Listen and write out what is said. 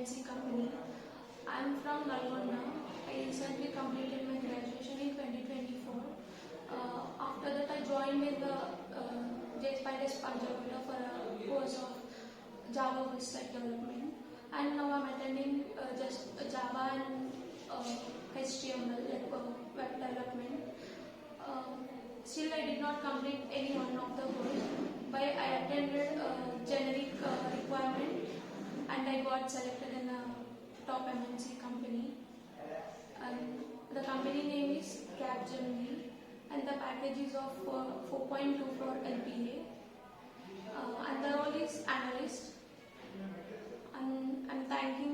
MNC company. I'm from Nalgonda. I recently completed my graduation in 2024. After that, I joined in the Jspiders Punjagutta for a course of Java full stack development, and now I'm attending just Java and HTML, like web development. Still, I did not complete any one of the course, but I attended a generic requirement, and I got selected in a top MNC company. And the company name is Capgemini, and the package is of 4.24 LPA. And the role is analyst. And I'm thanking